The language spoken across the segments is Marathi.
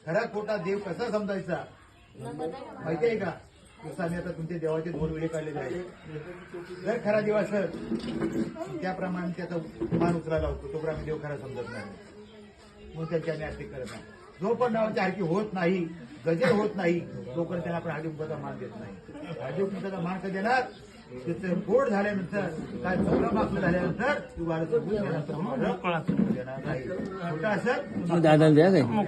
खरा खोटा देव कसा समजायचा माहिती आहे का? जसं आम्ही आता तुमच्या देवाचे 2 व्हिडिओ काढलेले आहेत. जर खरा देव असेल त्याप्रमाणे त्याचा मान उचलायला होतो, तोपर्यंत आम्ही देव खरा समजत नाही. म्हणून त्यांची आम्ही आरती करत नाही. जो पण नावाची आरती होत नाही, गजर होत नाही, तोपर्यंत त्यांना आपण हळदी कुंकाचा मान देत नाही. हळदी कुंकाचा मान कधी देणार? त्याचं गोड झाल्यानंतर, काय चौरम आपलं झाल्यानंतर तू वारं देणार नाही. खोटं असं दादा द्या काय म्हणा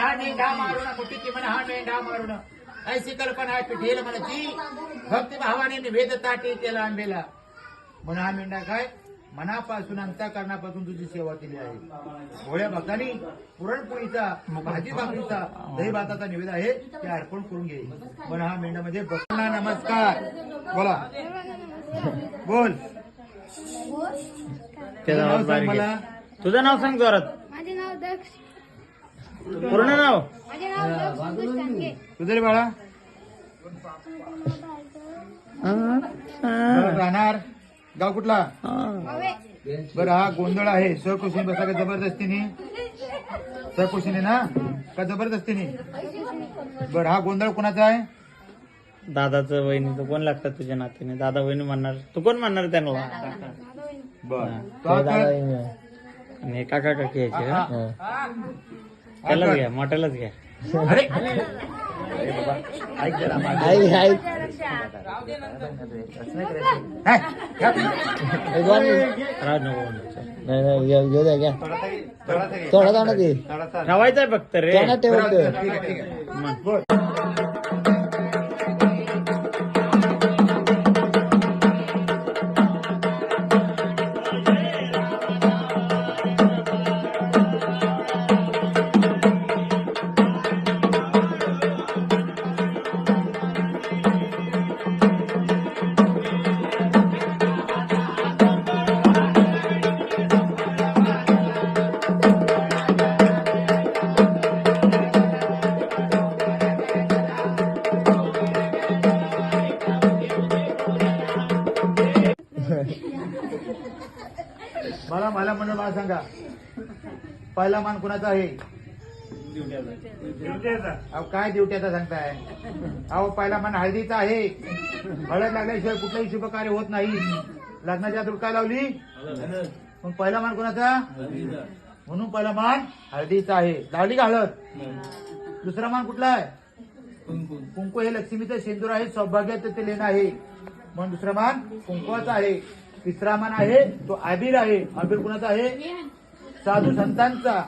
हा मेंढा मारू ना, कुठे म्हणा हा मेंढा मारू ना, ऐशी कल्पना आहे पिठेल म्हणाची भक्ती भावाने निवेद ताटे केला आंबेला. म्हणा हा मेंढा काय मनापासून अंतःकरणापासून तुझी सेवा केली आहे. भोळ्या भक्तांनी पुरणपोळीचा, भाजी भाकरीचा, दही भाताचा निवेद आहे ते अर्पण करून घे. पण हा मेंढा म्हणजे भक्तांना नमस्कार बोला. बोल नाव सांग मला. तुझं नाव सांग जोरात. माझे नाव दक्ष. पूर्ण नाव. माझे नाव दक्ष संतोष टांगे. तुझं रे बाळा राहणार गाव कुठला? भावे. बरं हा गोंधळ आहे सहकुशीने बसा का जबरदस्तीने? सहकुशीने ना का जबरदस्तीने? बरं हा गोंधळ कोणाचा आहे? दादाचं वहिनीचं कोण लागतात तुझ्या नातीने? दादा वहिनी म्हणणार, तू कोण म्हणणार त्यांना? बरं आणि हे काका काकी यायचे का? त्यालाच घ्या, मोठ्यालाच घ्या. अरे ऐक ऐक राज नको थोडा ठेवायचंय फक्त रे. मला मला सांगा पहिला मान कुणाचा आहे? अहो काय ड्युट्याचा सांगताय? अहो पहिला मान हळदीचा आहे. हळद लागल्याशिवाय कुठलंही शुभ कार्य होत नाही. लग्नाच्या आत काय लावली? मग पहिला मान कुणाचा? म्हणून पहिला मान हळदीचा आहे. लावली का हळद? दुसरा मान कुठला आहे? कुंकू हे लक्ष्मीचं शेंदूर आहे, सौभाग्याचं ते लेणं आहे. म्हणून दुसरा मान कुंकवाचा आहे. तिसरा मान आहे तो अबीर आहे. अबीर कुणाचा आहे? साधू संतांचा.